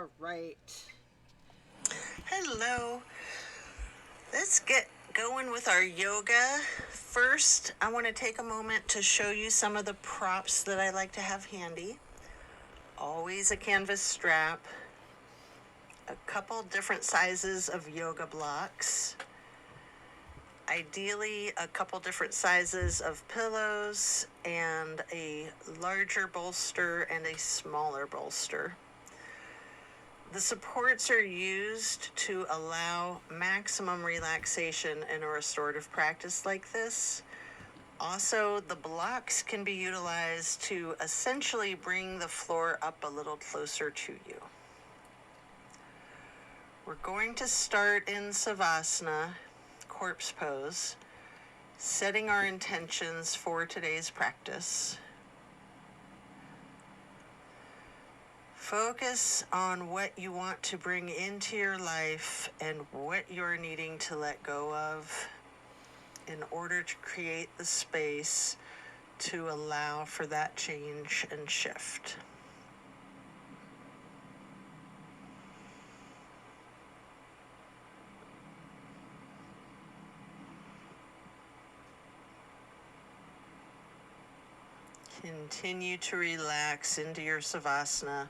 All right. Hello. Let's get going with our yoga. First, I want to take a moment to show you some of the props that I like to have handy. Always a canvas strap, a couple different sizes of yoga blocks, ideally a couple different sizes of pillows, and a larger bolster and a smaller bolster. The supports are used to allow maximum relaxation in a restorative practice like this. Also, the blocks can be utilized to essentially bring the floor up a little closer to you. We're going to start in Savasana, corpse pose, setting our intentions for today's practice. Focus on what you want to bring into your life and what you're needing to let go of in order to create the space to allow for that change and shift. Continue to relax into your Savasana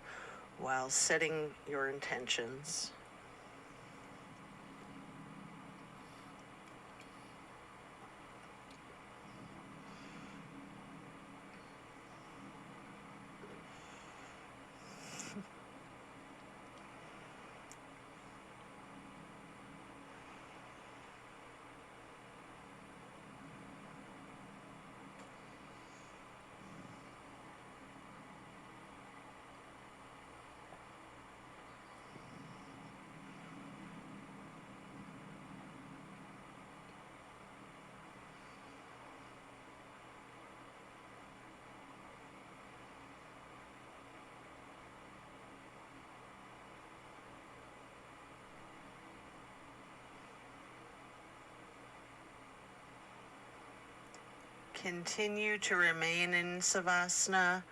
while setting your intentions. Continue to remain in Savasana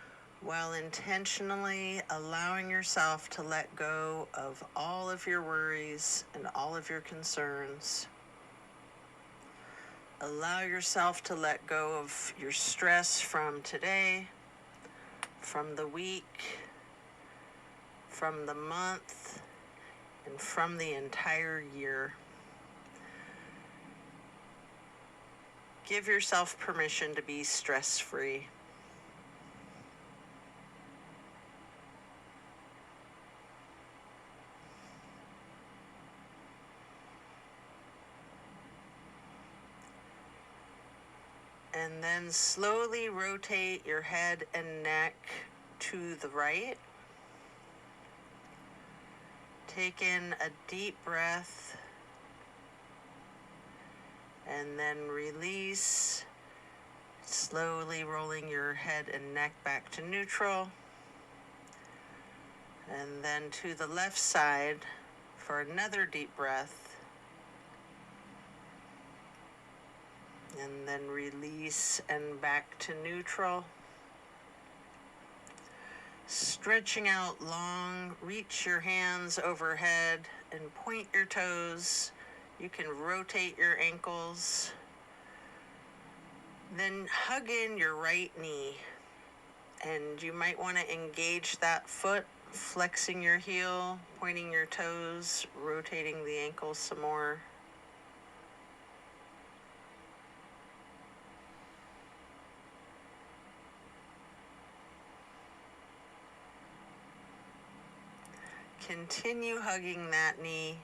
while intentionally allowing yourself to let go of all of your worries and all of your concerns. Allow yourself to let go of your stress from today, from the week, from the month, and from the entire year. Give yourself permission to be stress-free. And then slowly rotate your head and neck to the right. Take in a deep breath and then release, slowly rolling your head and neck back to neutral. And then to the left side for another deep breath. And then release and back to neutral. Stretching out long, reach your hands overhead and point your toes. You can rotate your ankles. Then hug in your right knee. And you might want to engage that foot, flexing your heel, pointing your toes, rotating the ankles some more. Continue hugging that knee,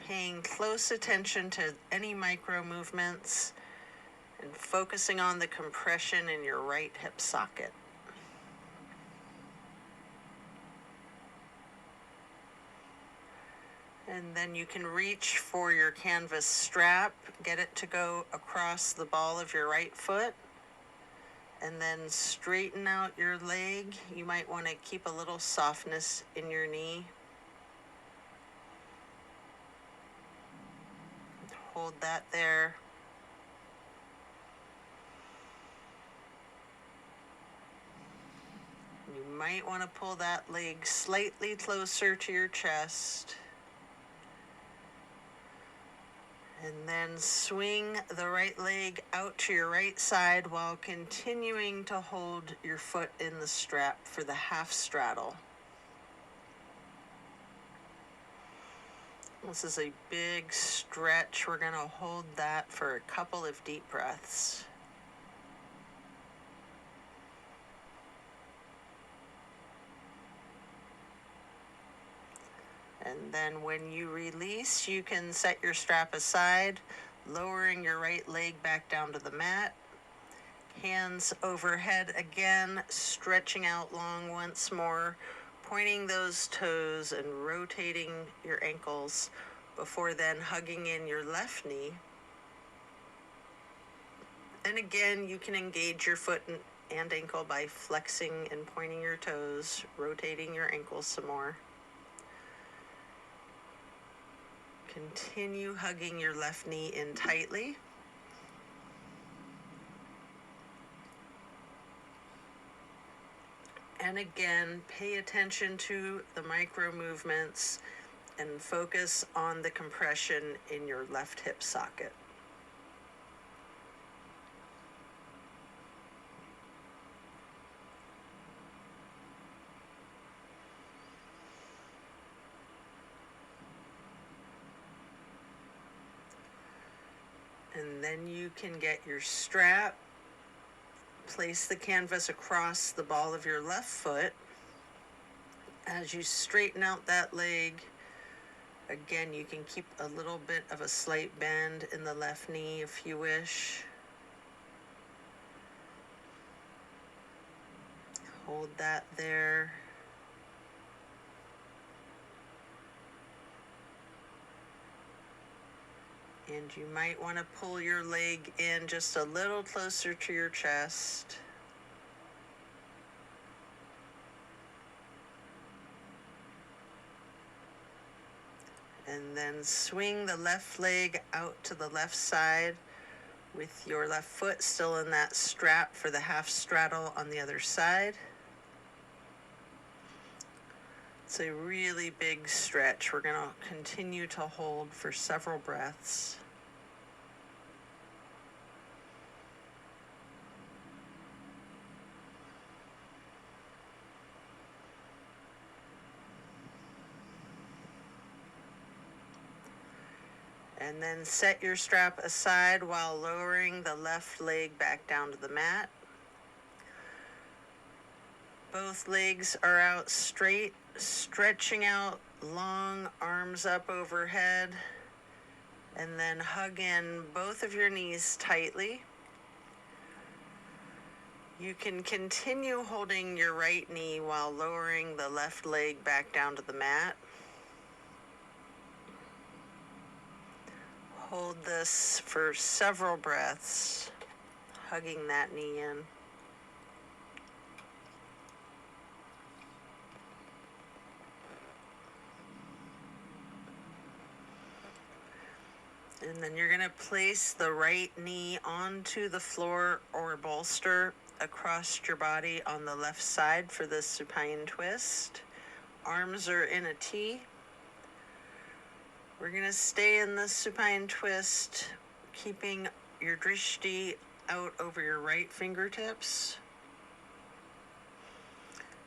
paying close attention to any micro movements and focusing on the compression in your right hip socket. And then you can reach for your canvas strap, get it to go across the ball of your right foot, and then straighten out your leg. You might want to keep a little softness in your knee. Hold that there. You might want to pull that leg slightly closer to your chest. And then swing the right leg out to your right side while continuing to hold your foot in the strap for the half straddle. This is a big stretch. We're going to hold that for a couple of deep breaths. And then when you release, you can set your strap aside, lowering your right leg back down to the mat. Hands overhead again, stretching out long once more, pointing those toes and rotating your ankles before then hugging in your left knee. And again, you can engage your foot and ankle by flexing and pointing your toes, rotating your ankles some more. Continue hugging your left knee in tightly. And again, pay attention to the micro movements and focus on the compression in your left hip socket. And then you can get your strap, place the canvas across the ball of your left foot. As you straighten out that leg, again, you can keep a little bit of a slight bend in the left knee if you wish. Hold that there. And you might want to pull your leg in just a little closer to your chest. And then swing the left leg out to the left side with your left foot still in that strap for the half straddle on the other side. It's a really big stretch. We're going to continue to hold for several breaths. And then set your strap aside while lowering the left leg back down to the mat. Both legs are out straight, stretching out long arms up overhead. And then hug in both of your knees tightly. You can continue holding your right knee while lowering the left leg back down to the mat. Hold this for several breaths, hugging that knee in. And then you're going to place the right knee onto the floor or bolster across your body on the left side for the supine twist. Arms are in a T. We're going to stay in the supine twist, keeping your drishti out over your right fingertips.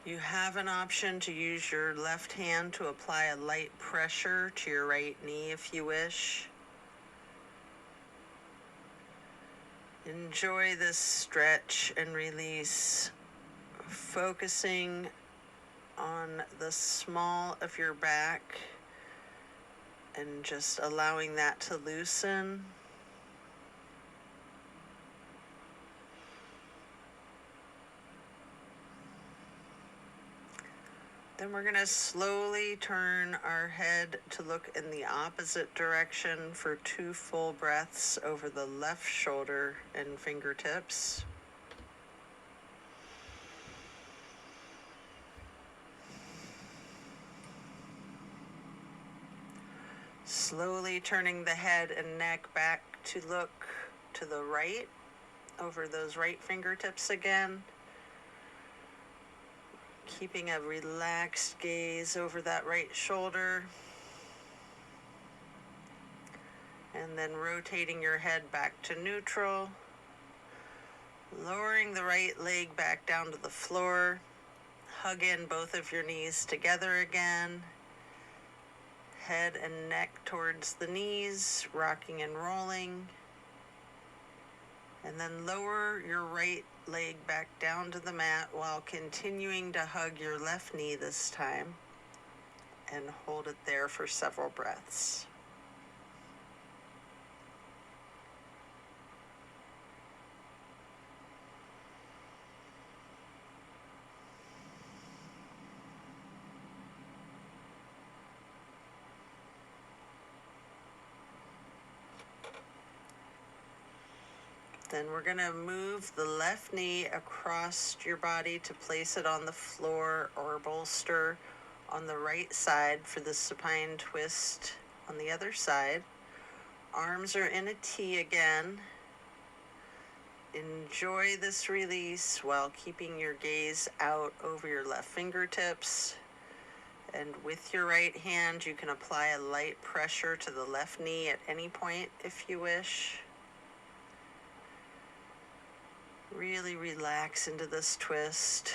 You have an option to use your left hand to apply a light pressure to your right knee if you wish. Enjoy this stretch and release, focusing on the small of your back and just allowing that to loosen. Then we're going to slowly turn our head to look in the opposite direction for 2 full breaths over the left shoulder and fingertips. Slowly turning the head and neck back to look to the right over those right fingertips again. Keeping a relaxed gaze over that right shoulder. And then rotating your head back to neutral. Lowering the right leg back down to the floor. Hug in both of your knees together again. Head and neck towards the knees, rocking and rolling. And then lower your right leg back down to the mat while continuing to hug your left knee this time. And hold it there for several breaths. Then we're going to move the left knee across your body to place it on the floor or bolster on the right side for the supine twist on the other side. Arms are in a T again. Enjoy this release while keeping your gaze out over your left fingertips. And with your right hand, you can apply a light pressure to the left knee at any point if you wish. Really relax into this twist.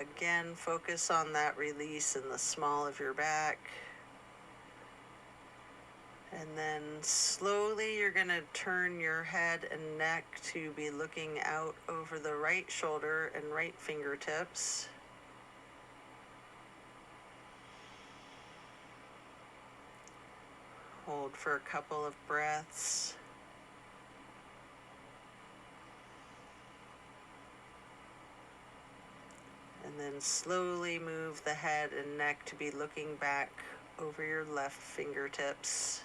Again, focus on that release in the small of your back. And then slowly you're going to turn your head and neck to be looking out over the right shoulder and right fingertips. Hold for a couple of breaths. And then slowly move the head and neck to be looking back over your left fingertips.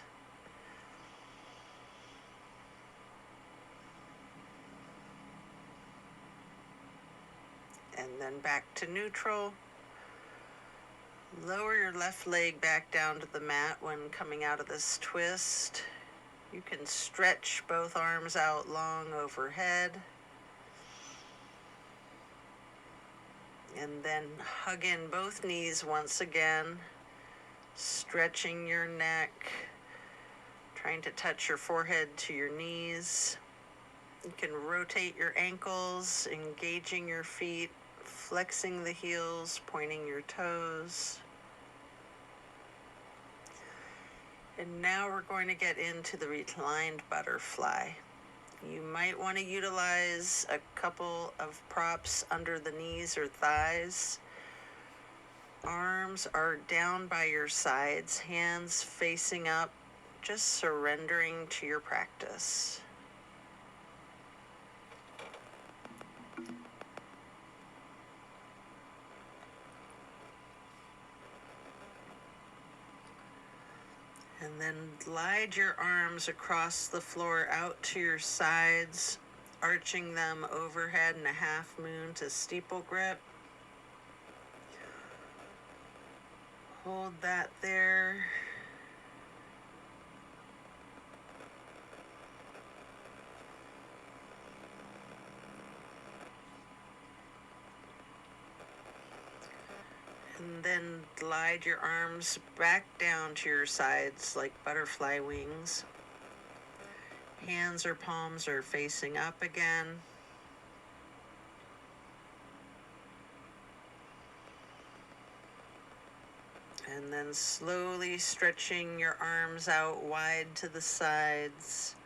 And then back to neutral. Lower your left leg back down to the mat when coming out of this twist. You can stretch both arms out long overhead. And then hug in both knees once again, stretching your neck, trying to touch your forehead to your knees. You can rotate your ankles, engaging your feet, flexing the heels, pointing your toes. And now we're going to get into the reclined butterfly. You might want to utilize a couple of props under the knees or thighs. Arms are down by your sides, hands facing up, just surrendering to your practice. And then glide your arms across the floor out to your sides, arching them overhead in a half moon to steeple grip. Hold that there. And then glide your arms back down to your sides like butterfly wings. Hands or palms are facing up again. And then slowly stretching your arms out wide to the sides.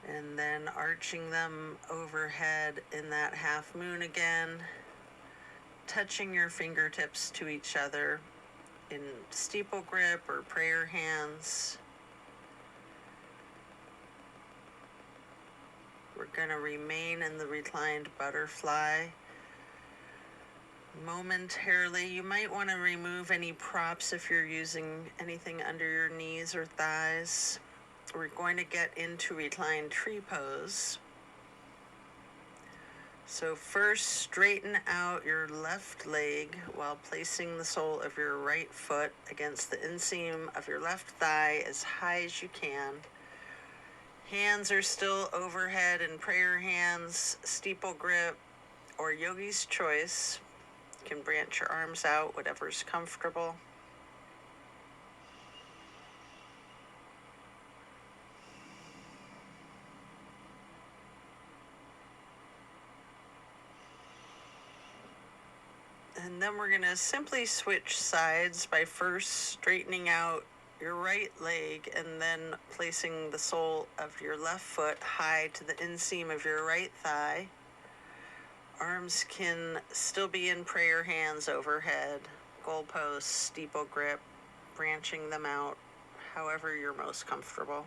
And then arching them overhead in that half moon again. Touching your fingertips to each other in steeple grip or prayer hands. We're going to remain in the reclined butterfly momentarily. You might want to remove any props if you're using anything under your knees or thighs. We're going to get into reclined tree pose. So first, straighten out your left leg while placing the sole of your right foot against the inseam of your left thigh as high as you can. Hands are still overhead in prayer hands, steeple grip, or yogi's choice. You can branch your arms out, whatever's comfortable. And then we're going to simply switch sides by first straightening out your right leg and then placing the sole of your left foot high to the inseam of your right thigh. Arms can still be in prayer hands overhead, goalposts, steeple grip, branching them out, however you're most comfortable.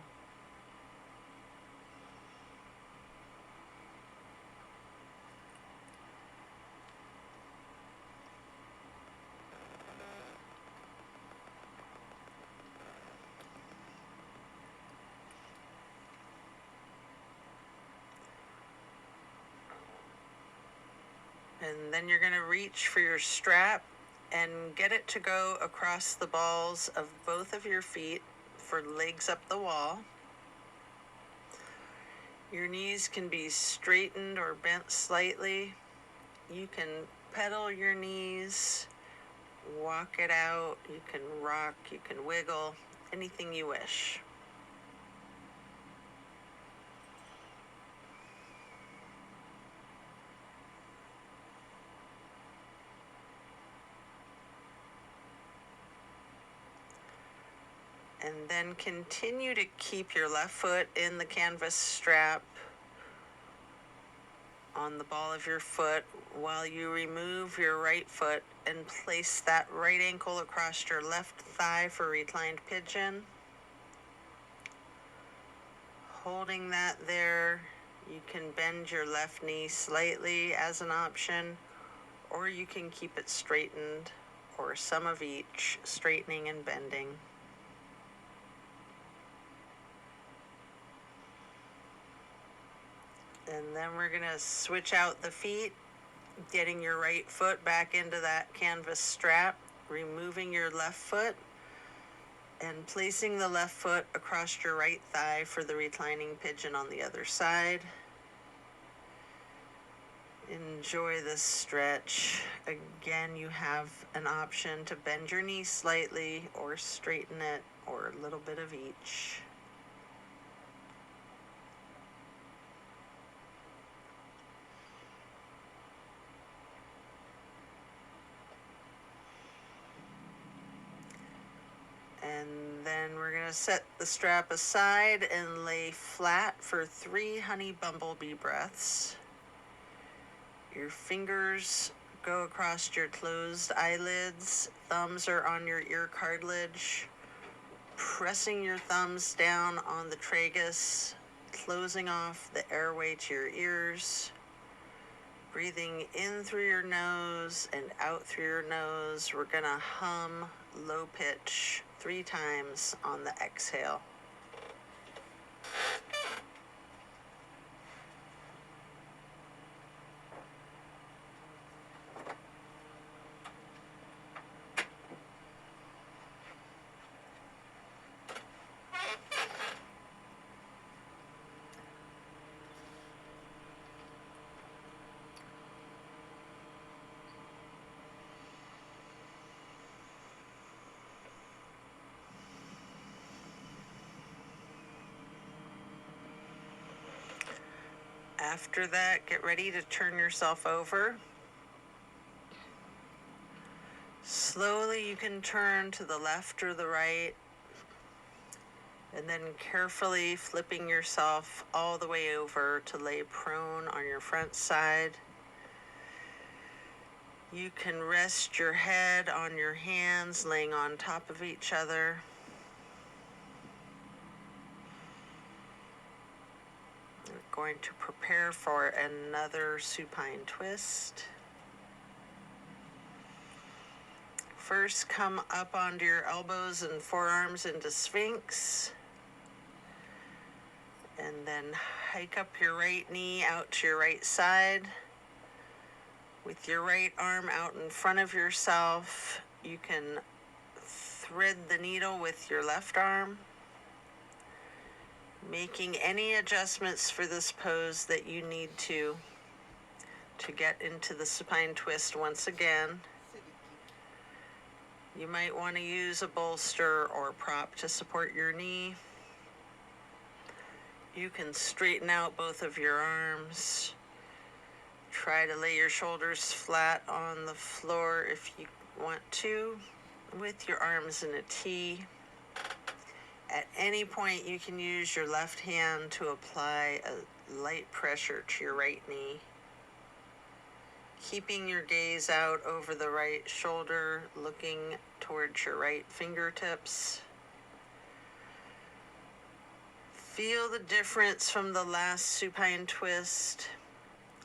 And then you're going to reach for your strap and get it to go across the balls of both of your feet for legs up the wall. Your knees can be straightened or bent slightly. You can pedal your knees, walk it out, you can rock, you can wiggle, anything you wish. And then continue to keep your left foot in the canvas strap on the ball of your foot while you remove your right foot and place that right ankle across your left thigh for reclined pigeon. Holding that there, you can bend your left knee slightly as an option, or you can keep it straightened, or some of each, straightening and bending. And then we're going to switch out the feet, getting your right foot back into that canvas strap, removing your left foot, and placing the left foot across your right thigh for the reclining pigeon on the other side. Enjoy this stretch. Again, you have an option to bend your knee slightly or straighten it, or a little bit of each. And then we're going to set the strap aside and lay flat for 3 honey bumblebee breaths. Your fingers go across your closed eyelids. Thumbs are on your ear cartilage. Pressing your thumbs down on the tragus, closing off the airway to your ears. Breathing in through your nose and out through your nose. We're going to hum low pitch 3 times on the exhale. After that, get ready to turn yourself over. Slowly you can turn to the left or the right, and then carefully flipping yourself all the way over to lay prone on your front side. You can rest your head on your hands, laying on top of each other. We're going to prepare for another supine twist. First, come up onto your elbows and forearms into Sphinx. And then hike up your right knee out to your right side. With your right arm out in front of yourself, you can thread the needle with your left arm, making any adjustments for this pose that you need to get into the supine twist once again. You might want to use a bolster or prop to support your knee. You can straighten out both of your arms. Try to lay your shoulders flat on the floor if you want to, with your arms in a T. At any point, you can use your left hand to apply a light pressure to your right knee. Keeping your gaze out over the right shoulder, looking towards your right fingertips. Feel the difference from the last supine twist,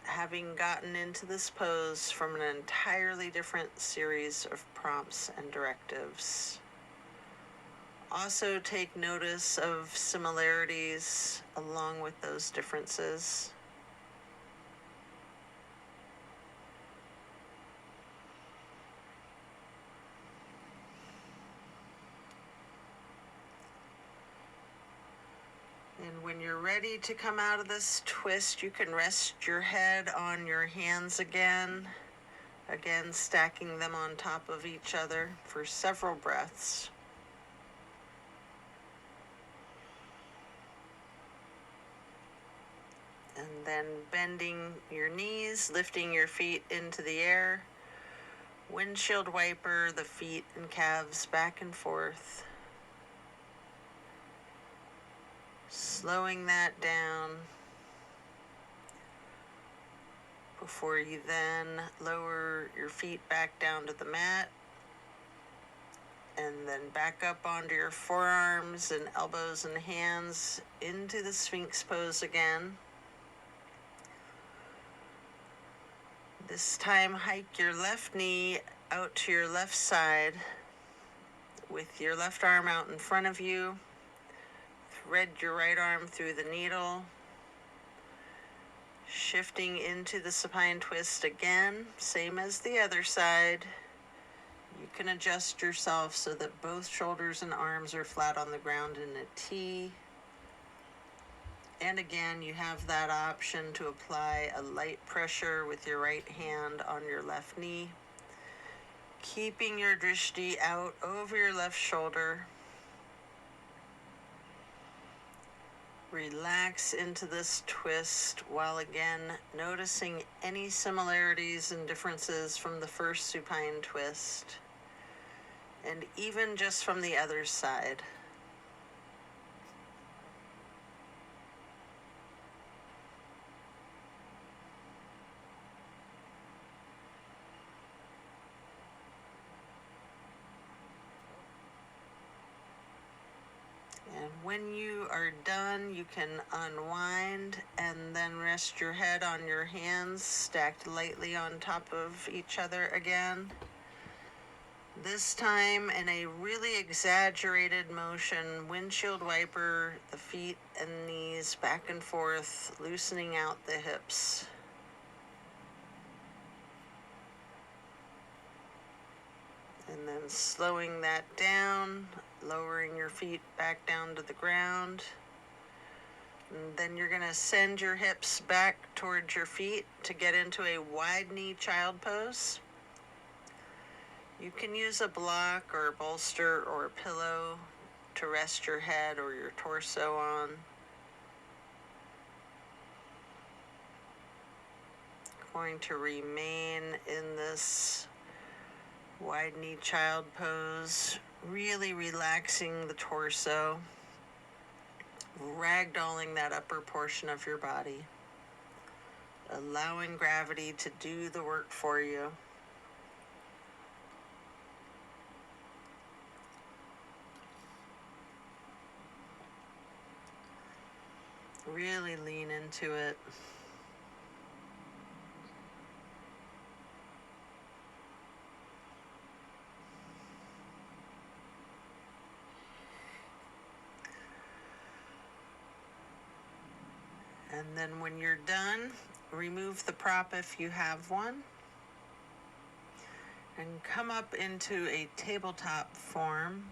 having gotten into this pose from an entirely different series of prompts and directives. Also take notice of similarities along with those differences. And when you're ready to come out of this twist, you can rest your head on your hands again, stacking them on top of each other for several breaths. And then bending your knees, lifting your feet into the air, windshield wiper the feet and calves back and forth. Slowing that down before you then lower your feet back down to the mat and then back up onto your forearms and elbows and hands into the Sphinx pose again. This time, hike your left knee out to your left side with your left arm out in front of you. Thread your right arm through the needle, shifting into the supine twist again, same as the other side. You can adjust yourself so that both shoulders and arms are flat on the ground in a T. And again, you have that option to apply a light pressure with your right hand on your left knee, keeping your drishti out over your left shoulder. Relax into this twist while again noticing any similarities and differences from the first supine twist, and even just from the other side. And when you are done, you can unwind and then rest your head on your hands, stacked lightly on top of each other again. This time in a really exaggerated motion, windshield wiper the feet and knees back and forth, loosening out the hips. And then slowing that down, lowering your feet back down to the ground. And then you're going to send your hips back towards your feet to get into a wide knee child pose. You can use a block or a bolster or a pillow to rest your head or your torso on. Going to remain in this wide knee child pose, really relaxing the torso, ragdolling that upper portion of your body, allowing gravity to do the work for you. Really lean into it. And then when you're done, remove the prop if you have one. And come up into a tabletop form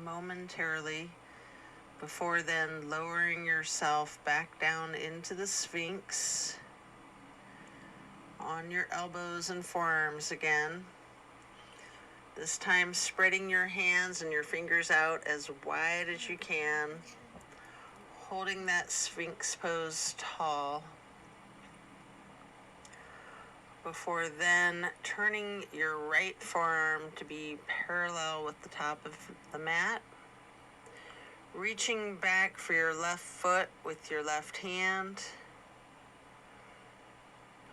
momentarily, before then lowering yourself back down into the Sphinx on your elbows and forearms again. This time spreading your hands and your fingers out as wide as you can, holding that Sphinx pose tall. Before then turning your right forearm to be parallel with the top of the mat, reaching back for your left foot with your left hand.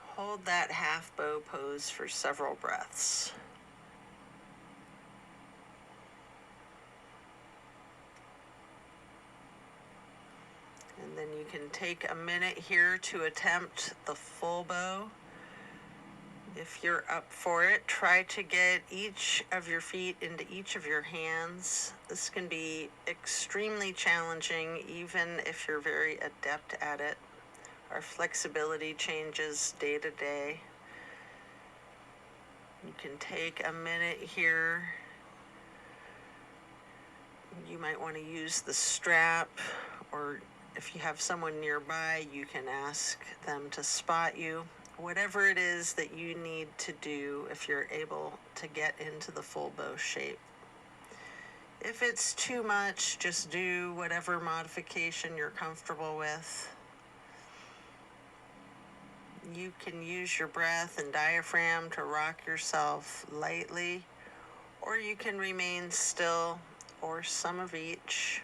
Hold that half bow pose for several breaths. And then you can take a minute here to attempt the full bow. If you're up for it, try to get each of your feet into each of your hands. This can be extremely challenging, even if you're very adept at it. Our flexibility changes day to day. You can take a minute here. You might want to use the strap, or if you have someone nearby, you can ask them to spot you. Whatever it is that you need to do if you're able to get into the full bow shape. If it's too much, just do whatever modification you're comfortable with. You can use your breath and diaphragm to rock yourself lightly, or you can remain still, or some of each.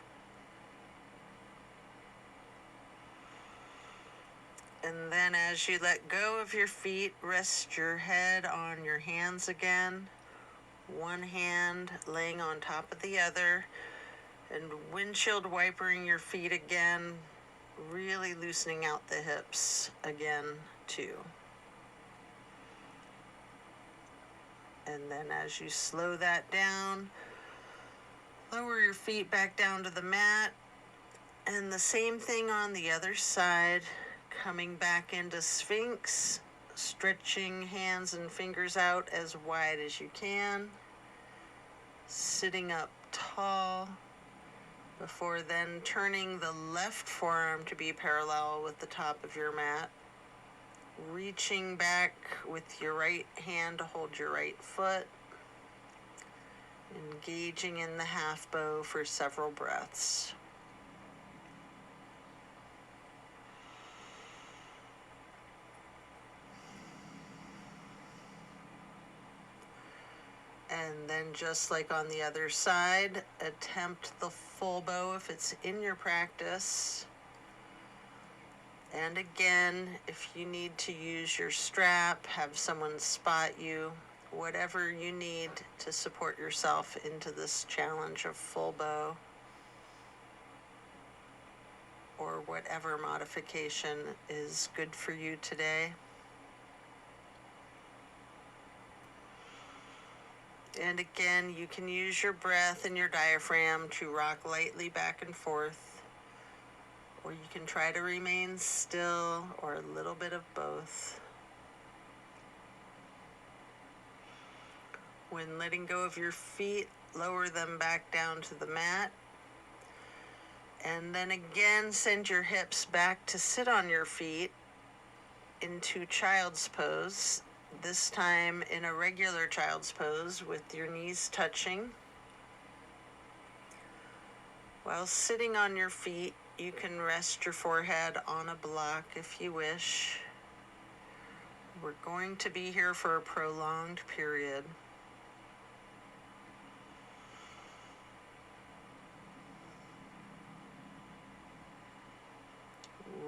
And then as you let go of your feet, rest your head on your hands again, one hand laying on top of the other, and windshield wipering your feet again, really loosening out the hips again too. And then as you slow that down, lower your feet back down to the mat, and the same thing on the other side. Coming back into Sphinx, stretching hands and fingers out as wide as you can, sitting up tall, before then turning the left forearm to be parallel with the top of your mat, reaching back with your right hand to hold your right foot, engaging in the half bow for several breaths. And then just like on the other side, attempt the full bow if it's in your practice. And again, if you need to use your strap, have someone spot you, whatever you need to support yourself into this challenge of full bow, or whatever modification is good for you today. And again, you can use your breath and your diaphragm to rock lightly back and forth, or you can try to remain still, or a little bit of both. When letting go of your feet, lower them back down to the mat. And then again, send your hips back to sit on your feet into child's pose. This time in a regular child's pose with your knees touching. While sitting on your feet, you can rest your forehead on a block if you wish. We're going to be here for a prolonged period.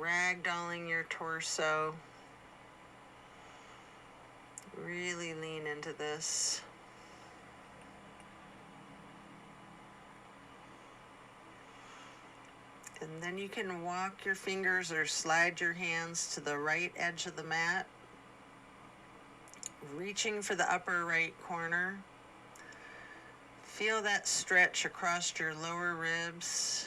Ragdolling your torso. Really lean into this. And then you can walk your fingers or slide your hands to the right edge of the mat, reaching for the upper right corner. Feel that stretch across your lower ribs.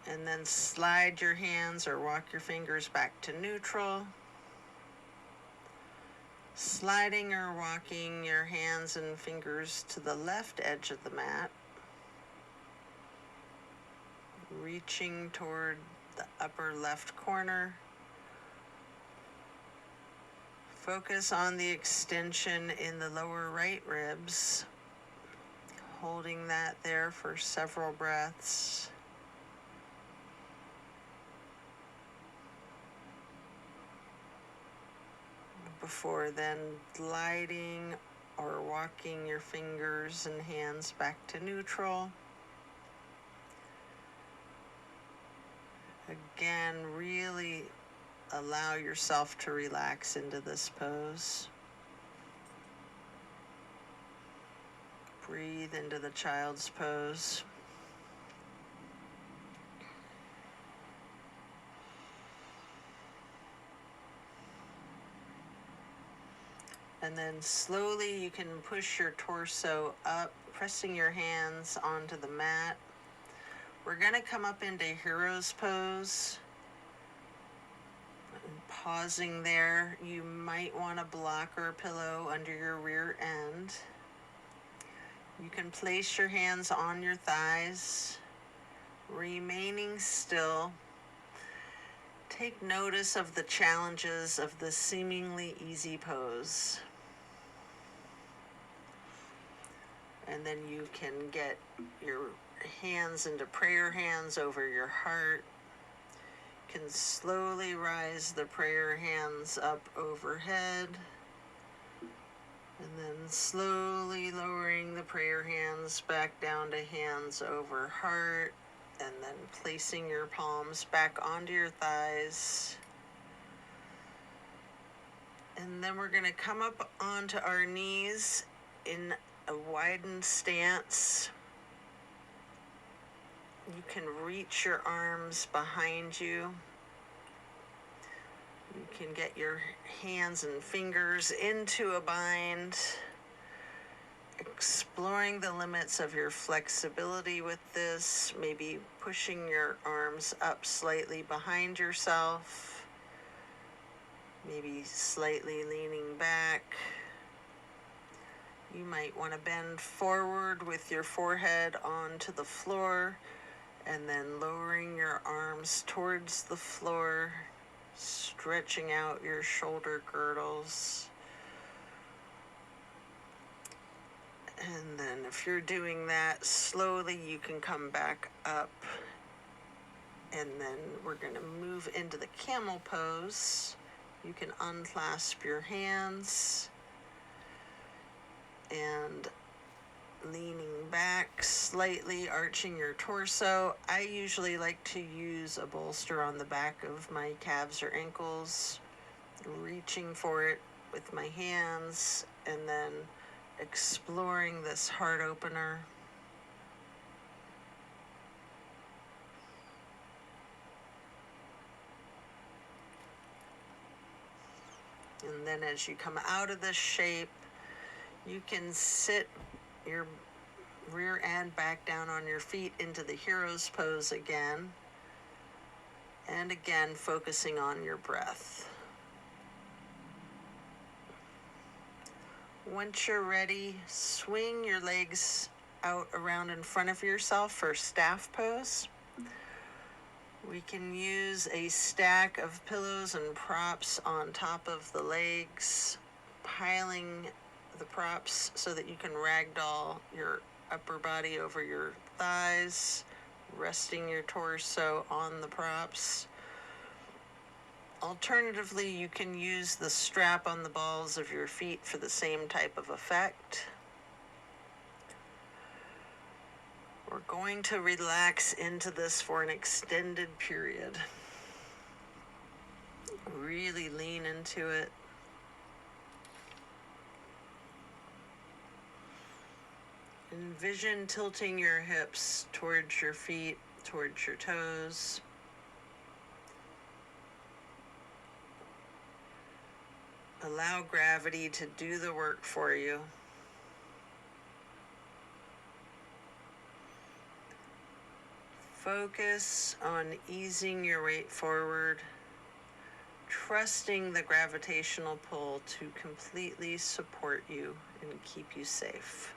And then slide your hands or walk your fingers back to neutral. Sliding or walking your hands and fingers to the left edge of the mat, reaching toward the upper left corner. Focus on the extension in the lower right ribs, holding that there for several breaths. Before then gliding or walking your fingers and hands back to neutral. Again, really allow yourself to relax into this pose. Breathe into the child's pose. And then slowly you can push your torso up, pressing your hands onto the mat. We're going to come up into hero's pose. And pausing there, you might want a blocker pillow under your rear end. You can place your hands on your thighs, remaining still. Take notice of the challenges of the seemingly easy pose. And then you can get your hands into prayer hands over your heart. You can slowly rise the prayer hands up overhead. And then slowly lowering the prayer hands back down to hands over heart. And then placing your palms back onto your thighs. And then we're going to come up onto our knees in a widened stance. You can reach your arms behind you. You can get your hands and fingers into a bind, exploring the limits of your flexibility with this, maybe pushing your arms up slightly behind yourself, maybe slightly leaning back. You might want to bend forward with your forehead onto the floor and then lowering your arms towards the floor, stretching out your shoulder girdles. And then if you're doing that slowly, you can come back up. And then we're going to move into the camel pose. You can unclasp your hands and leaning back, slightly arching your torso. I usually like to use a bolster on the back of my calves or ankles, reaching for it with my hands, and then exploring this heart opener. And then as you come out of this shape, you can sit your rear end back down on your feet into the hero's pose again. And again, focusing on your breath. Once you're ready, swing your legs out around in front of yourself for staff pose. We can use a stack of pillows and props on top of the legs, piling the props so that you can ragdoll your upper body over your thighs, resting your torso on the props. Alternatively, you can use the strap on the balls of your feet for the same type of effect. We're going to relax into this for an extended period. Really lean into it. Envision tilting your hips towards your feet, towards your toes. Allow gravity to do the work for you. Focus on easing your weight forward, trusting the gravitational pull to completely support you and keep you safe.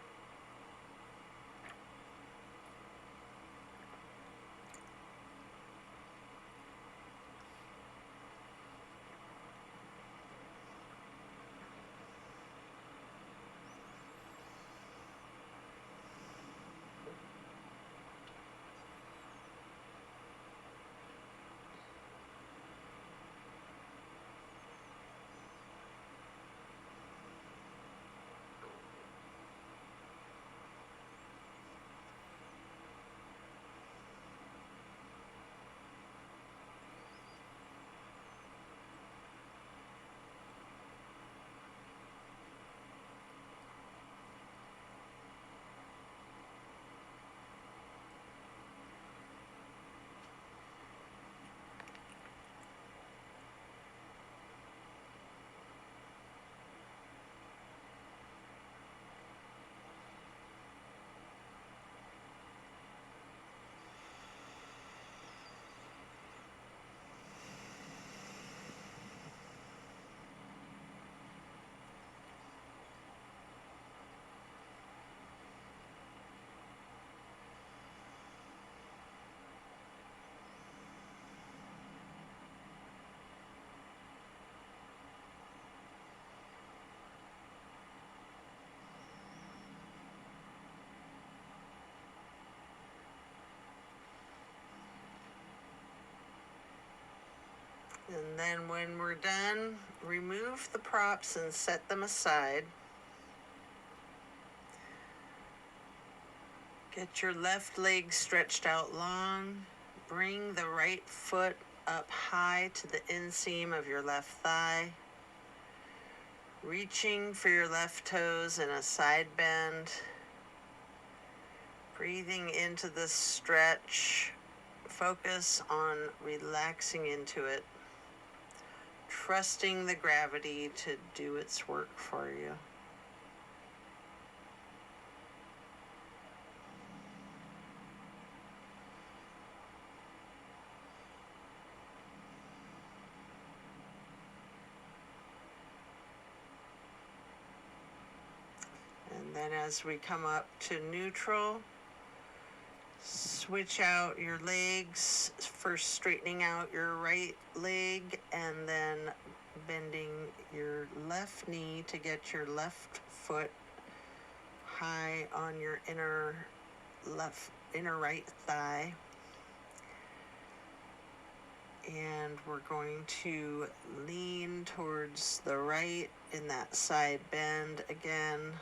And then when we're done, remove the props and set them aside. Get your left leg stretched out long. Bring the right foot up high to the inseam of your left thigh. Reaching for your left toes in a side bend. Breathing into the stretch. Focus on relaxing into it. Trusting the gravity to do its work for you. And then as we come up to neutral, switch out your legs, first straightening out your right leg and then bending your left knee to get your left foot high on your inner right thigh. And we're going to lean towards the right in that side bend again,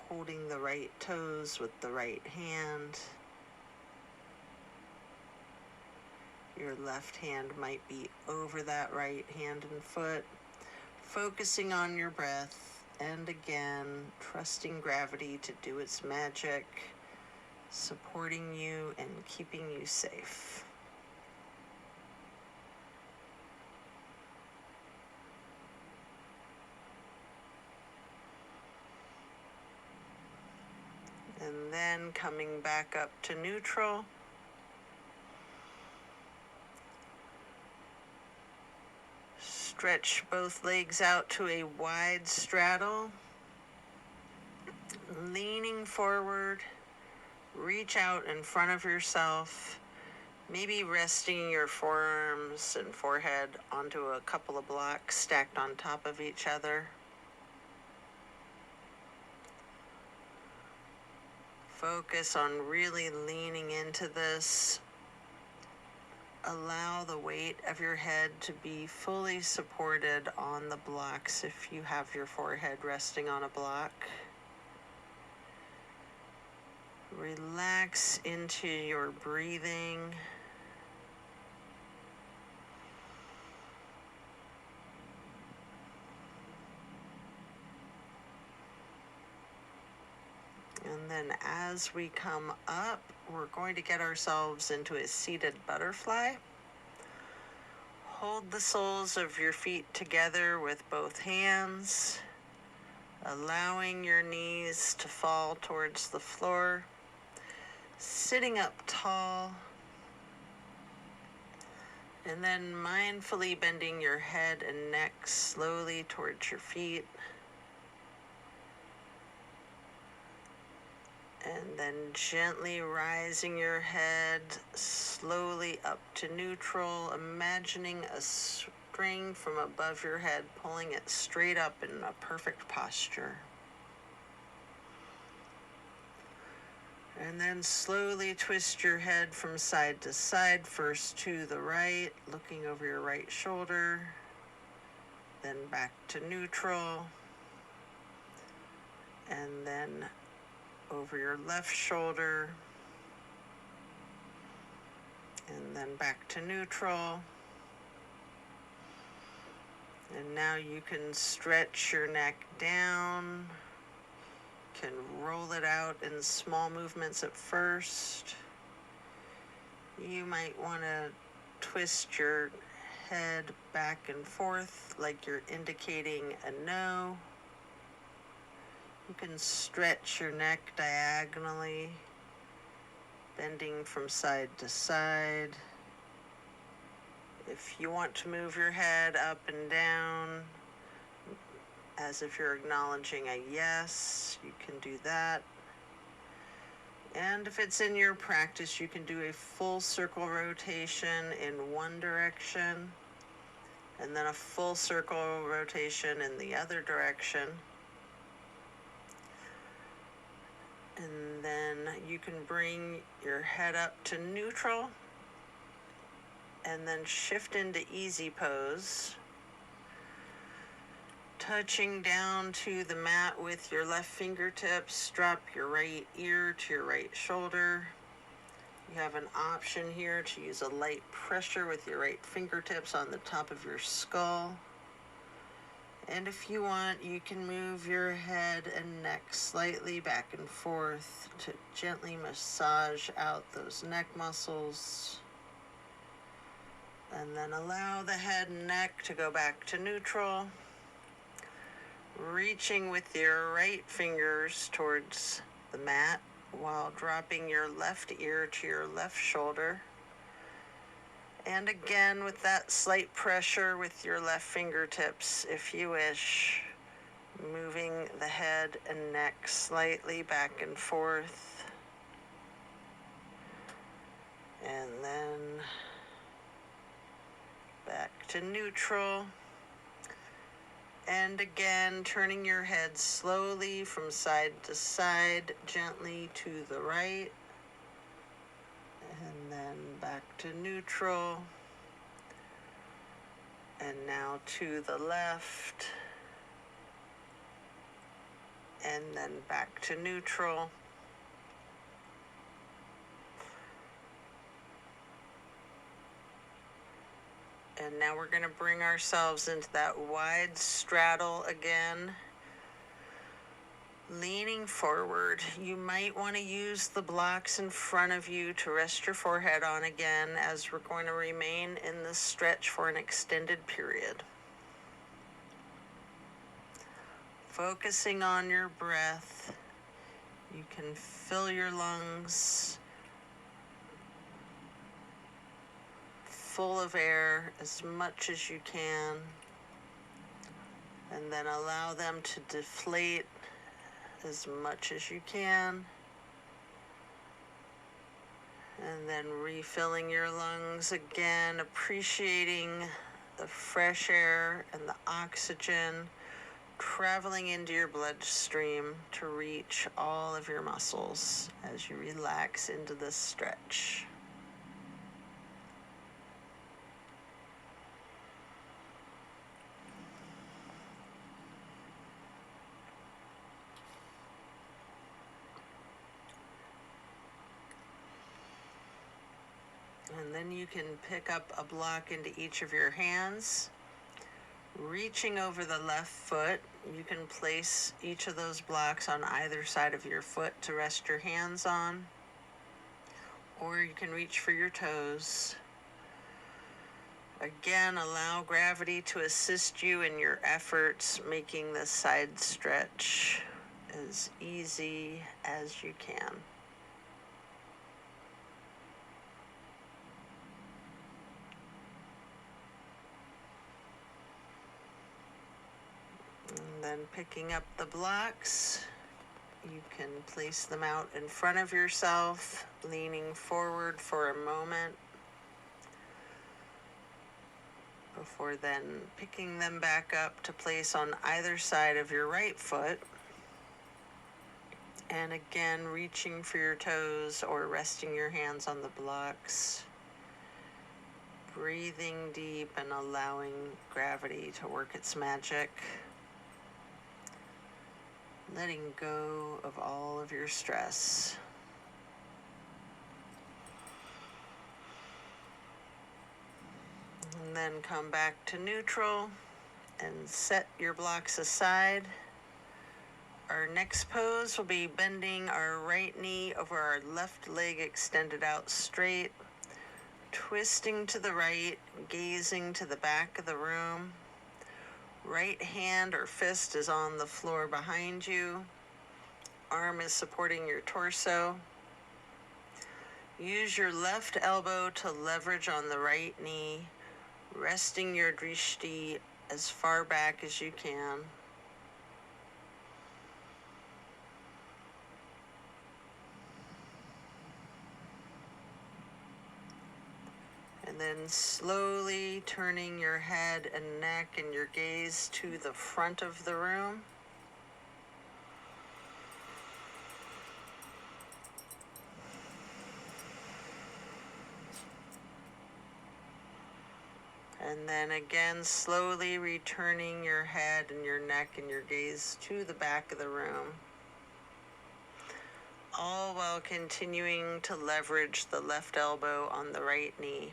holding the right toes with the right hand. Your left hand might be over that right hand and foot, focusing on your breath, and again, trusting gravity to do its magic, supporting you and keeping you safe. And then coming back up to neutral. Stretch both legs out to a wide straddle. Leaning forward, reach out in front of yourself, maybe resting your forearms and forehead onto a couple of blocks stacked on top of each other. Focus on really leaning into this. Allow the weight of your head to be fully supported on the blocks if you have your forehead resting on a block. Relax into your breathing. And then as we come up, we're going to get ourselves into a seated butterfly. Hold the soles of your feet together with both hands, allowing your knees to fall towards the floor. Sitting up tall. And then mindfully bending your head and neck slowly towards your feet. And then gently rising your head slowly up to neutral, imagining a string from above your head, pulling it straight up in a perfect posture. And then slowly twist your head from side to side, first to the right, looking over your right shoulder, then back to neutral, and then over your left shoulder, and then back to neutral. And now you can stretch your neck down, can roll it out in small movements at first. You might want to twist your head back and forth like you're indicating a no. You can stretch your neck diagonally, bending from side to side. If you want to move your head up and down, as if you're acknowledging a yes, you can do that. And if it's in your practice, you can do a full circle rotation in one direction, and then a full circle rotation in the other direction. And then you can bring your head up to neutral, and then shift into easy pose, touching down to the mat with your left fingertips. Drop your right ear to your right shoulder. You have an option here to use a light pressure with your right fingertips on the top of your skull. And if you want, you can move your head and neck slightly back and forth to gently massage out those neck muscles. And then allow the head and neck to go back to neutral. Reaching with your right fingers towards the mat while dropping your left ear to your left shoulder. And again, with that slight pressure with your left fingertips, if you wish, moving the head and neck slightly back and forth. And then back to neutral. And again, turning your head slowly from side to side, gently to the right. And then back to neutral. And now to the left. And then back to neutral. And now we're going to bring ourselves into that wide straddle again. Leaning forward, you might want to use the blocks in front of you to rest your forehead on again, as we're going to remain in this stretch for an extended period. Focusing on your breath, you can fill your lungs full of air as much as you can, and then allow them to deflate as much as you can, and then refilling your lungs again, appreciating the fresh air and the oxygen traveling into your bloodstream to reach all of your muscles as you relax into this stretch. And then you can pick up a block into each of your hands. Reaching over the left foot, you can place each of those blocks on either side of your foot to rest your hands on. Or you can reach for your toes. Again, allow gravity to assist you in your efforts, making the side stretch as easy as you can. then picking up the blocks, you can place them out in front of yourself, leaning forward for a moment, before then picking them back up to place on either side of your right foot. And again, reaching for your toes or resting your hands on the blocks. Breathing deep and allowing gravity to work its magic. Letting go of all of your stress. And then come back to neutral and set your blocks aside. Our next pose will be bending our right knee over our left leg extended out straight, twisting to the right, gazing to the back of the room. Right hand or fist is on the floor behind you. Arm is supporting your torso. Use your left elbow to leverage on the right knee, resting your drishti as far back as you can. And then slowly turning your head and neck and your gaze to the front of the room. And then again, slowly returning your head and your neck and your gaze to the back of the room. All while continuing to leverage the left elbow on the right knee.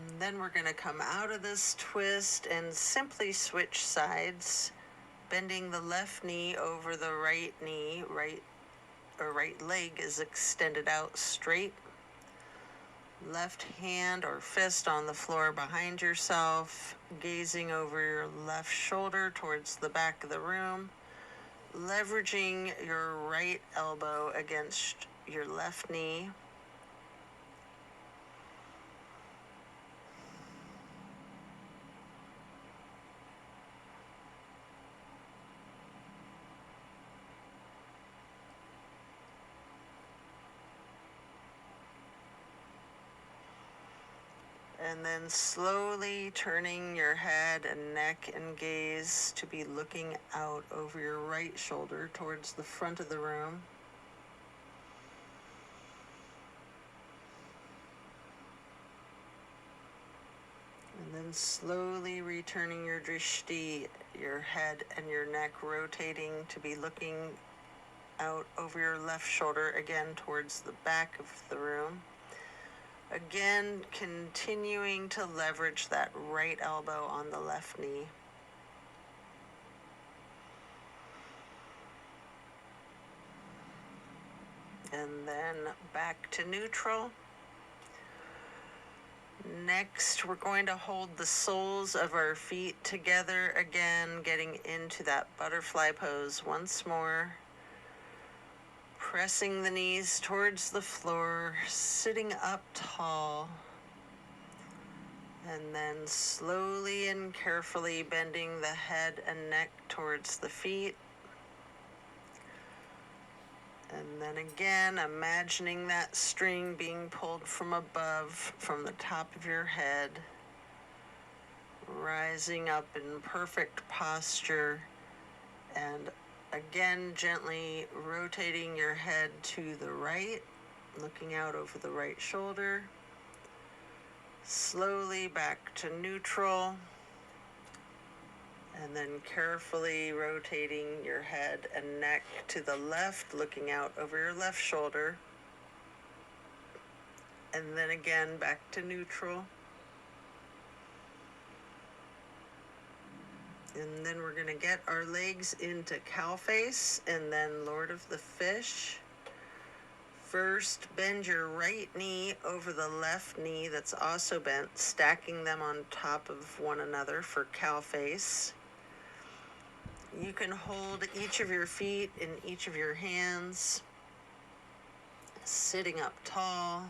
And then we're going to come out of this twist and simply switch sides, bending the left knee over the right knee. Right leg is extended out straight. Left hand or fist on the floor behind yourself, gazing over your left shoulder towards the back of the room, leveraging your right elbow against your left knee. And then slowly turning your head and neck and gaze to be looking out over your right shoulder towards the front of the room. And then slowly returning your drishti, your head and your neck rotating to be looking out over your left shoulder again towards the back of the room. Again, continuing to leverage that right elbow on the left knee. And then back to neutral. Next, we're going to hold the soles of our feet together again, getting into that butterfly pose once more. Pressing the knees towards the floor, sitting up tall, and then slowly and carefully bending the head and neck towards the feet. And then again, imagining that string being pulled from above, from the top of your head, rising up in perfect posture, and again, gently rotating your head to the right, looking out over the right shoulder. Slowly back to neutral. And then carefully rotating your head and neck to the left, looking out over your left shoulder. And then again, back to neutral. And then we're going to get our legs into cow face and then Lord of the Fish. First, bend your right knee over the left knee that's also bent, stacking them on top of one another for cow face. You can hold each of your feet in each of your hands, sitting up tall.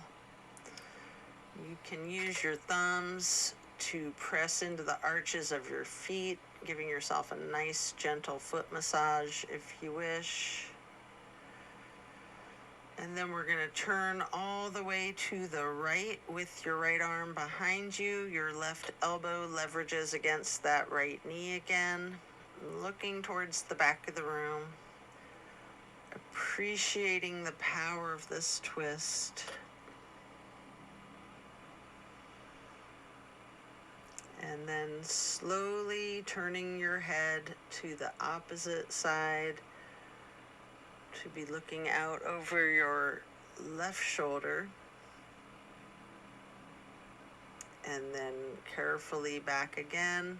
You can use your thumbs to press into the arches of your feet, giving yourself a nice gentle foot massage if you wish. And then we're going to turn all the way to the right with your right arm behind you. Your left elbow leverages against that right knee again, looking towards the back of the room, appreciating the power of this twist. And then slowly turning your head to the opposite side to be looking out over your left shoulder. And then carefully back again,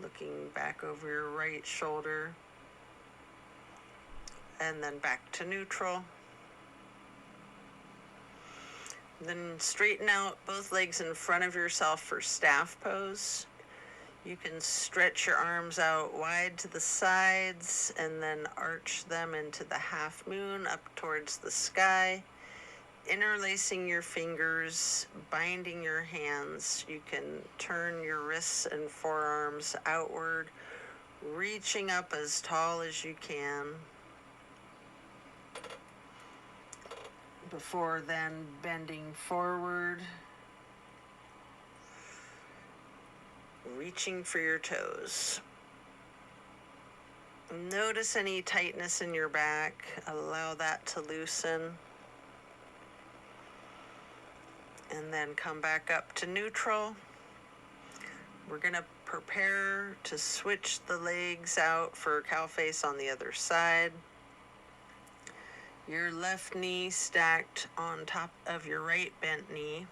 looking back over your right shoulder. And then back to neutral. Then straighten out both legs in front of yourself for staff pose. You can stretch your arms out wide to the sides and then arch them into the half moon up towards the sky. Interlacing your fingers, binding your hands. You can turn your wrists and forearms outward, reaching up as tall as you can. Before then bending forward, reaching for your toes. Notice any tightness in your back. Allow that to loosen. And then come back up to neutral. We're going to prepare to switch the legs out for cow face on the other side. Your left knee stacked on top of your right bent knee.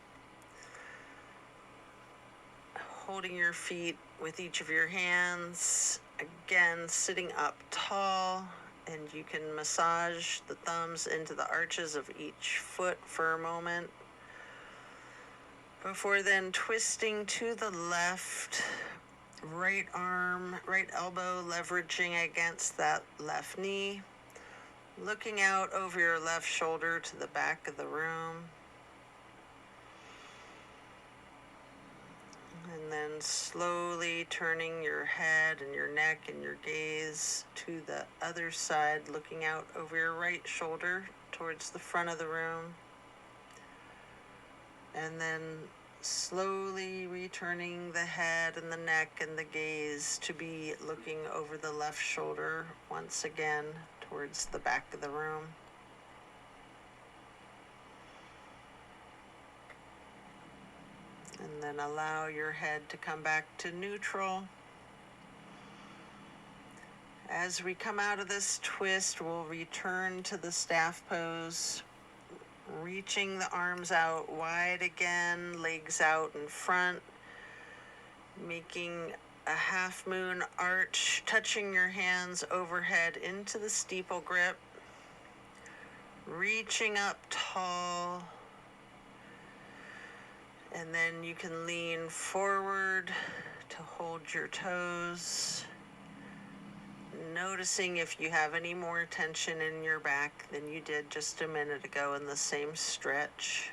Holding your feet with each of your hands. Again, sitting up tall, and you can massage the thumbs into the arches of each foot for a moment. Before then twisting to the left, right arm, right elbow leveraging against that left knee. Looking out over your left shoulder to the back of the room. And then slowly turning your head and your neck and your gaze to the other side, looking out over your right shoulder towards the front of the room. And then slowly returning the head and the neck and the gaze to be looking over the left shoulder once again towards the back of the room. And then allow your head to come back to neutral. As we come out of this twist, we'll return to the staff pose, reaching the arms out wide again, legs out in front, making a half moon arch, touching your hands overhead into the steeple grip, reaching up tall, and then you can lean forward to hold your toes, noticing if you have any more tension in your back than you did just a minute ago in the same stretch.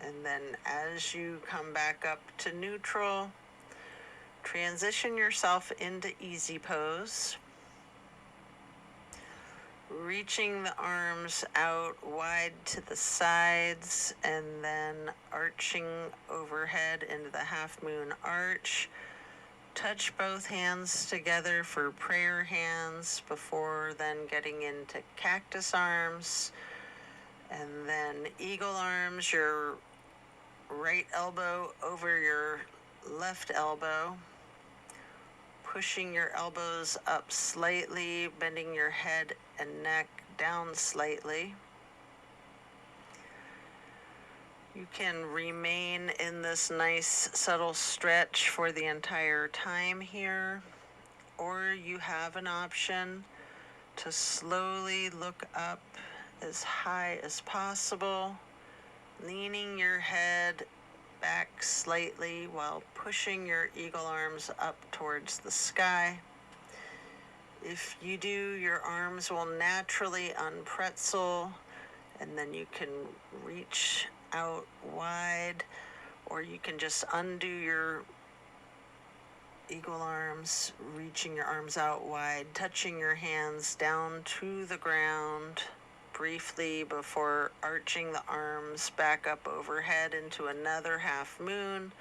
And then as you come back up to neutral, transition yourself into easy pose. Reaching the arms out wide to the sides and then arching overhead into the half moon arch. Touch both hands together for prayer hands before then getting into cactus arms. And then eagle arms, your right elbow over your left elbow, pushing your elbows up slightly, bending your head and neck down slightly. You can remain in this nice subtle stretch for the entire time here, or you have an option to slowly look up as high as possible, leaning your head back slightly while pushing your eagle arms up towards the sky. If you do, your arms will naturally unpretzel, and then you can reach out wide, or you can just undo your eagle arms, reaching your arms out wide, touching your hands down to the ground briefly before arching the arms back up overhead into another half moon,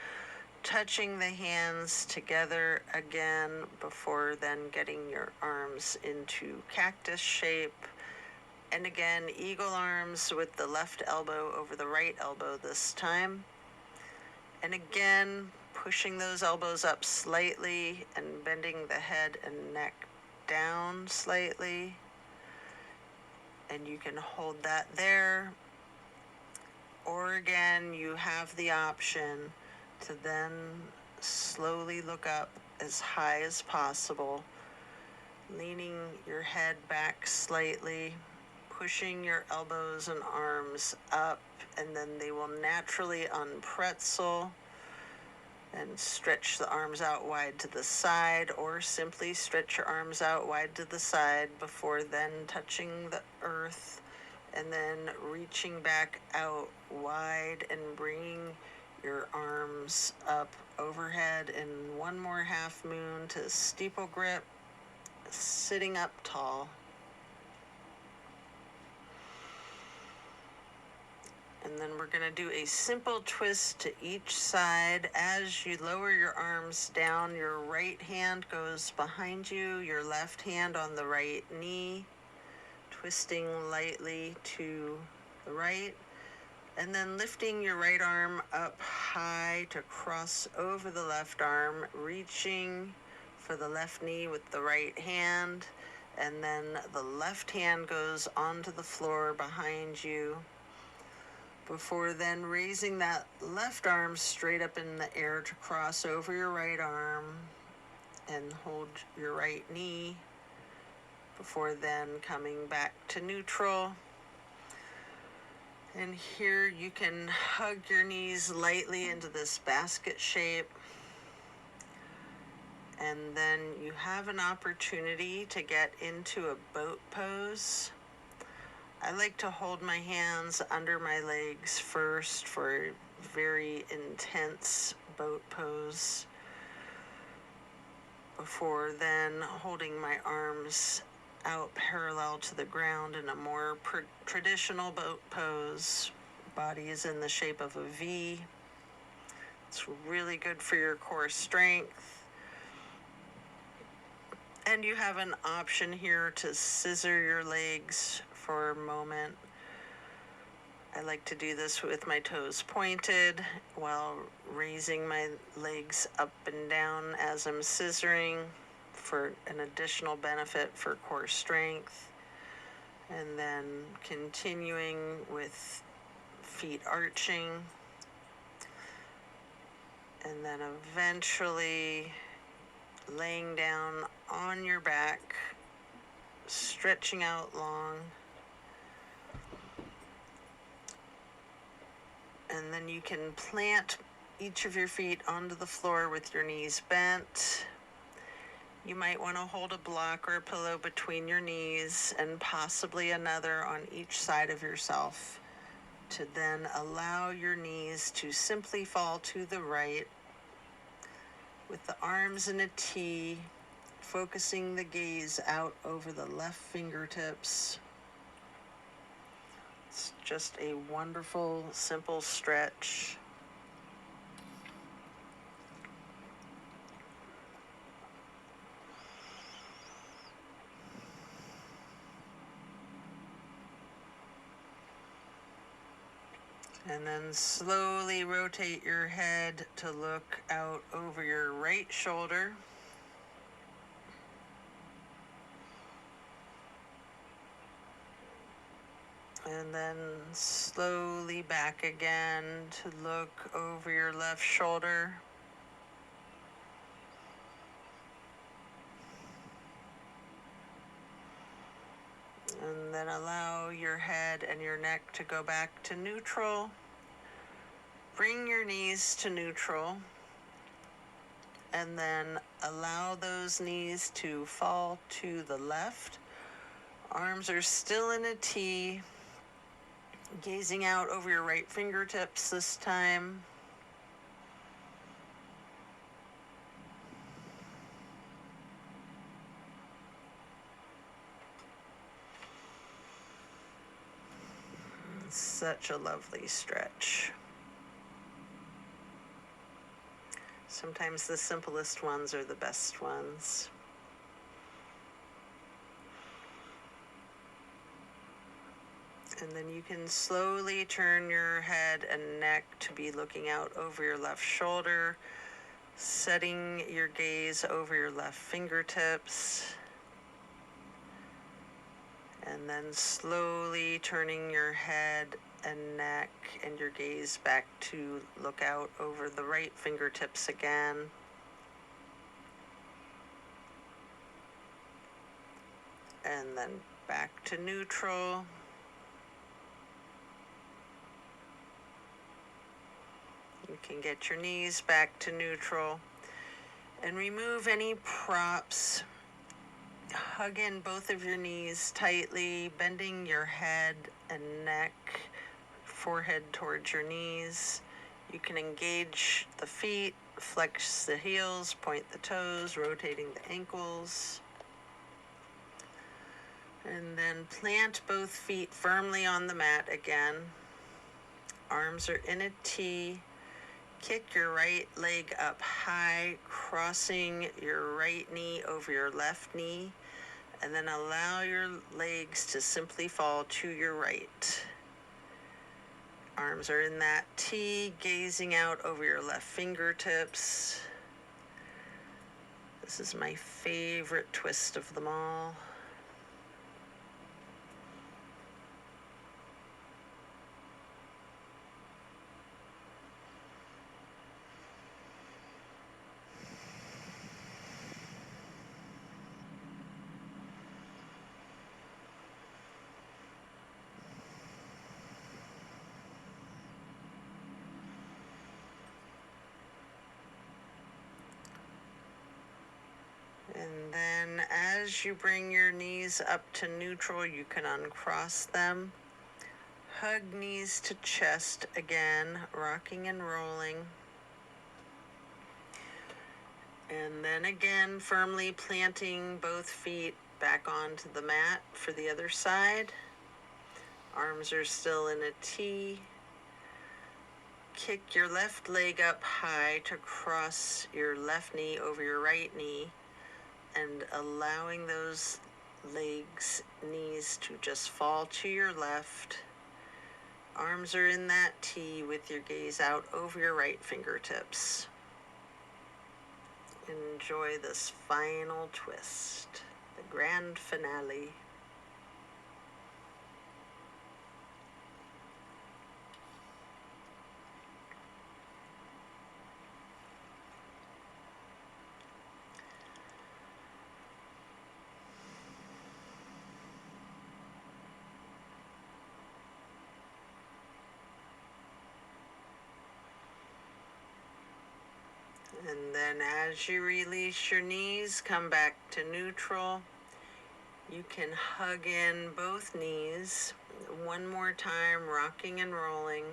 touching the hands together again before then getting your arms into cactus shape. And again, eagle arms with the left elbow over the right elbow this time. And again, pushing those elbows up slightly and bending the head and neck down slightly. And you can hold that there. Or again, you have the option to then slowly look up as high as possible, leaning your head back slightly, pushing your elbows and arms up, and then they will naturally unpretzel, and stretch the arms out wide to the side, or simply stretch your arms out wide to the side before then touching the earth, and then reaching back out wide and bringing your arms up overhead in one more half moon to steeple grip, sitting up tall. And then we're going to do a simple twist to each side. As you lower your arms down, your right hand goes behind you, your left hand on the right knee, twisting lightly to the right, and then lifting your right arm up high to cross over the left arm, reaching for the left knee with the right hand, and then the left hand goes onto the floor behind you, before then raising that left arm straight up in the air to cross over your right arm and hold your right knee, before then coming back to neutral. And here you can hug your knees lightly into this basket shape. And then you have an opportunity to get into a boat pose. I like to hold my hands under my legs first for a very intense boat pose, before then holding my arms out parallel to the ground in a more traditional boat pose. Body is in the shape of a V. It's really good for your core strength. And you have an option here to scissor your legs for a moment. I like to do this with my toes pointed while raising my legs up and down as I'm scissoring for an additional benefit for core strength. And then continuing with feet arching. And then eventually laying down on your back, stretching out long. And then you can plant each of your feet onto the floor with your knees bent. You might want to hold a block or a pillow between your knees and possibly another on each side of yourself, to then allow your knees to simply fall to the right with the arms in a T, focusing the gaze out over the left fingertips. It's just a wonderful, simple stretch. And then slowly rotate your head to look out over your right shoulder. And then slowly back again to look over your left shoulder. And then allow your head and your neck to go back to neutral. Bring your knees to neutral. And then Allow those knees to fall to the left. Arms are still in a T. Gazing out over your right fingertips this time. Such a lovely stretch. Sometimes the simplest ones are the best ones. And then you can slowly turn your head and neck to be looking out over your left shoulder, setting your gaze over your left fingertips. And then slowly turning your head and neck and your gaze back to look out over the right fingertips again. And then back to neutral. You can get your knees back to neutral and remove any props. Hug in both of your knees tightly, bending your head and neck, forehead towards your knees. You can engage the feet, flex the heels, point the toes, rotating the ankles. And then plant both feet firmly on the mat again. Arms are in a T. Kick your right leg up high, crossing your right knee over your left knee, and then allow your legs to simply fall to your right. Arms are in that T, gazing out over your left fingertips. This is my favorite twist of them all. And then as you bring your knees up to neutral, you can uncross them. Hug knees to chest again, rocking and rolling. And then again, firmly planting both feet back onto the mat for the other side. Arms are still in a T. Kick your left leg up high to cross your left knee over your right knee, and allowing those knees to just fall to your left. Arms are in that T with your gaze out over your right fingertips. Enjoy this final twist, the grand finale. And then as you release your knees, come back to neutral. You can hug in both knees one more time, rocking and rolling.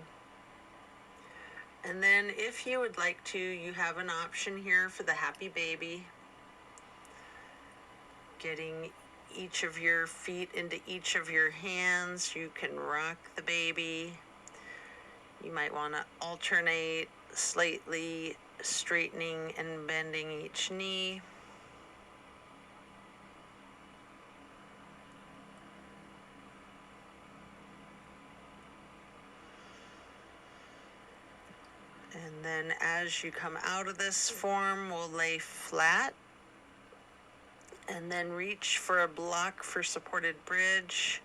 And then if you would like to, you have an option here for the happy baby. Getting each of your feet into each of your hands, you can rock the baby. You might want to alternate slightly straightening and bending each knee. And then as you come out of this form, we'll lay flat and then reach for a block for supported bridge.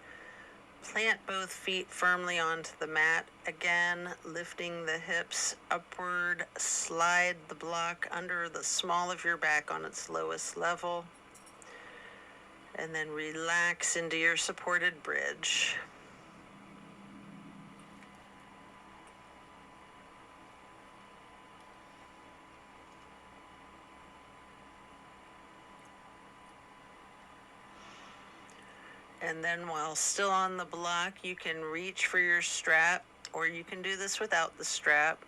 Plant both feet firmly onto the mat. Again, lifting the hips upward. Slide the block under the small of your back on its lowest level. And then relax into your supported bridge. And then while still on the block, you can reach for your strap, or you can do this without the strap.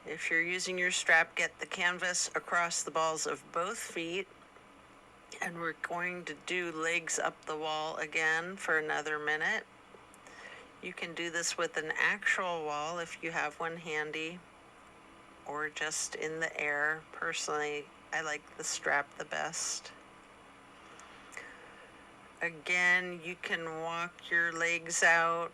If you're using your strap, get the canvas across the balls of both feet. And we're going to do legs up the wall again for another minute. You can do this with an actual wall if you have one handy, or just in the air. Personally, I like the strap the best. Again, you can walk your legs out,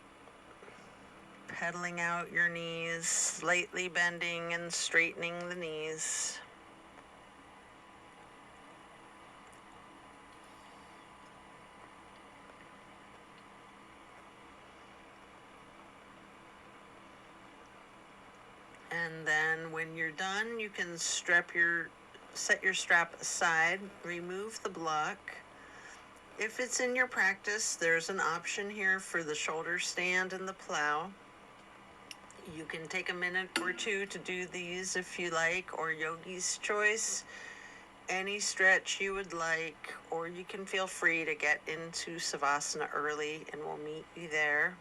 pedaling out your knees, slightly bending and straightening the knees. And then when you're done, you can set your strap aside, remove the block. If it's in your practice, there's an option here for the shoulder stand and the plow. You can take a minute or two to do these if you like, or yogi's choice, any stretch you would like, or you can feel free to get into Savasana early and we'll meet you there.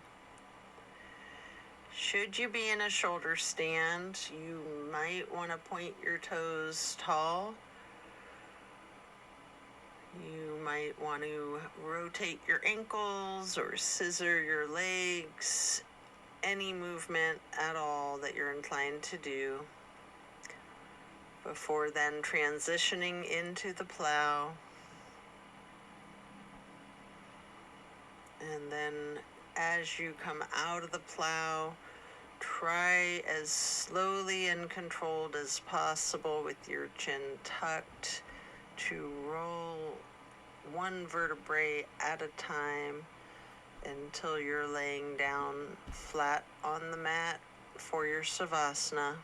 Should you be in a shoulder stand, you might want to point your toes tall. You might want to rotate your ankles or scissor your legs, any movement at all that you're inclined to do, before then transitioning into the plow. And then as you come out of the plow, try as slowly and controlled as possible with your chin tucked to roll one vertebrae at a time until you're laying down flat on the mat for your Savasana.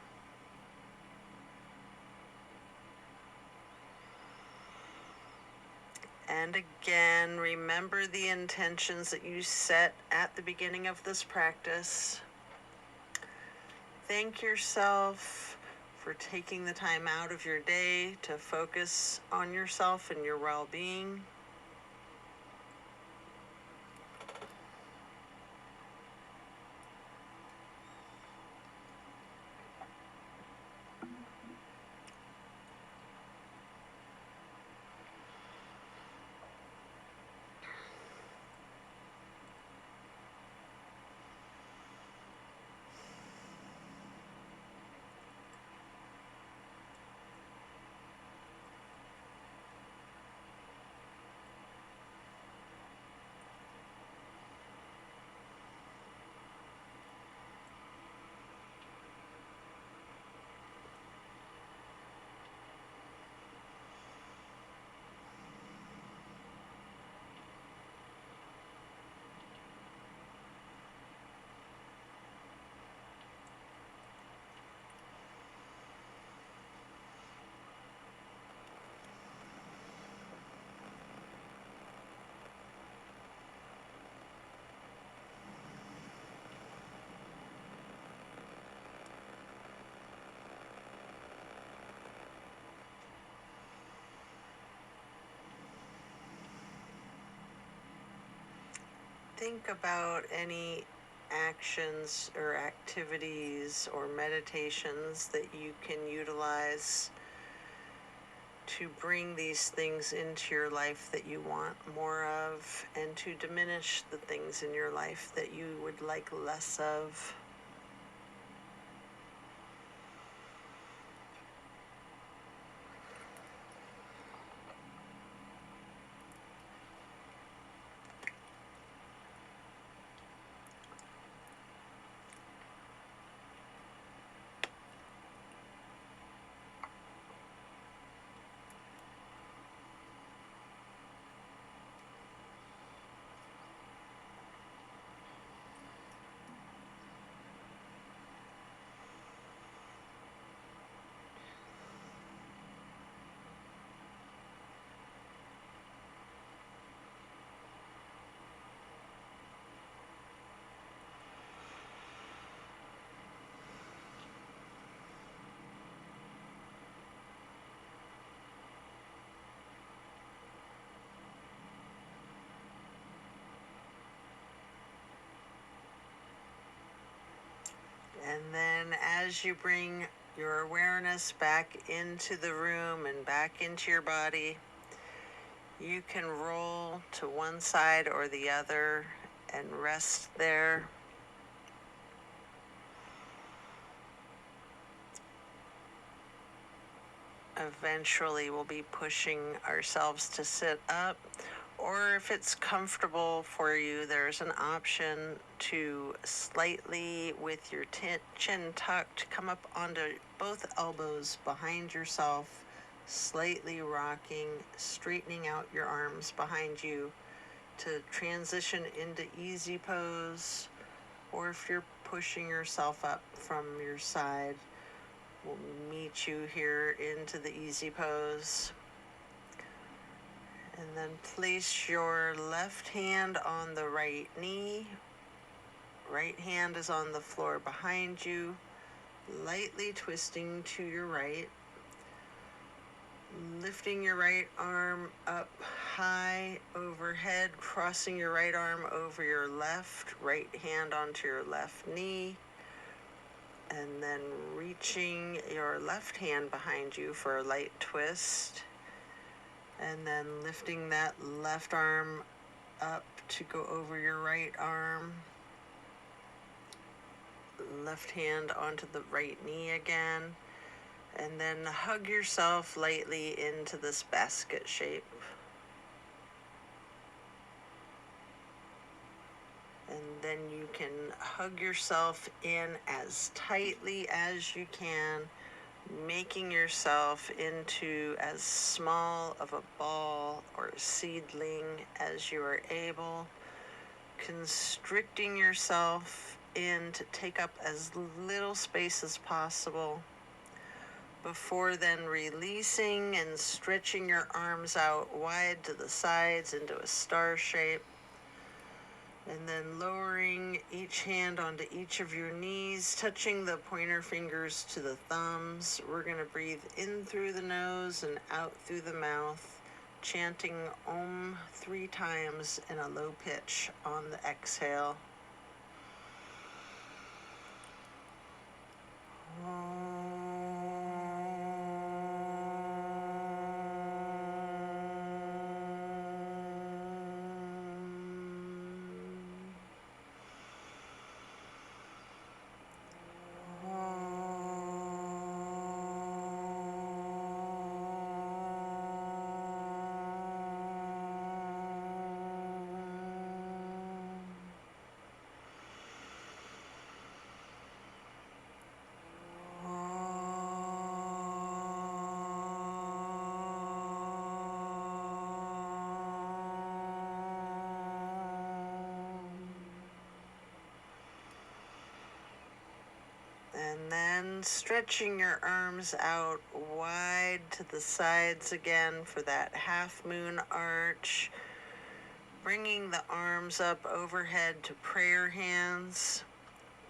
And again, remember the intentions that you set at the beginning of this practice. Thank yourself for taking the time out of your day to focus on yourself and your well-being. Think about any actions or activities or meditations that you can utilize to bring these things into your life that you want more of, and to diminish the things in your life that you would like less of. And then as you bring your awareness back into the room and back into your body, you can roll to one side or the other and rest there. Eventually, we'll be pushing ourselves to sit up, or if it's comfortable for you, there's an option to slightly, with your chin tucked, come up onto both elbows behind yourself, slightly rocking, straightening out your arms behind you to transition into easy pose, or if you're pushing yourself up from your side, we'll meet you here into the easy pose. And then place your left hand on the right knee. Right hand is on the floor behind you, lightly twisting to your right. Lifting your right arm up high overhead, crossing your right arm over your left, right hand onto your left knee. And then reaching your left hand behind you for a light twist. And then lifting that left arm up to go over your right arm. Left hand onto the right knee again. And then hug yourself lightly into this basket shape. And then you can hug yourself in as tightly as you can, making yourself into as small of a ball or a seedling as you are able, constricting yourself in to take up as little space as possible, before then releasing and stretching your arms out wide to the sides into a star shape. And then lowering each hand onto each of your knees, touching the pointer fingers to the thumbs. We're going to breathe in through the nose and out through the mouth, chanting Om 3 times in a low pitch on the exhale. And then stretching your arms out wide to the sides again for that half moon arch. Bringing the arms up overhead to prayer hands.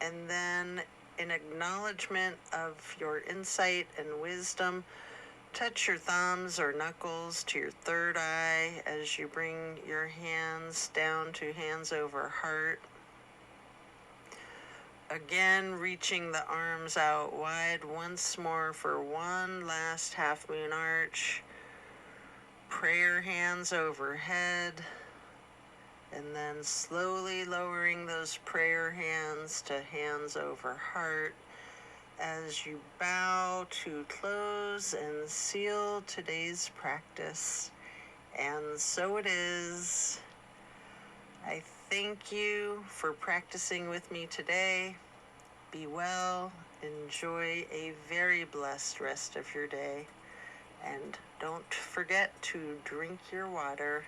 And then in acknowledgement of your insight and wisdom, touch your thumbs or knuckles to your third eye as you bring your hands down to hands over heart. Again, reaching the arms out wide once more for one last half moon arch. Prayer hands overhead. And then slowly lowering those prayer hands to hands over heart as you bow to close and seal today's practice. And so it is. I thank you for practicing with me today. Be well. Enjoy a very blessed rest of your day. And don't forget to drink your water.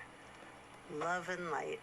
Love and light.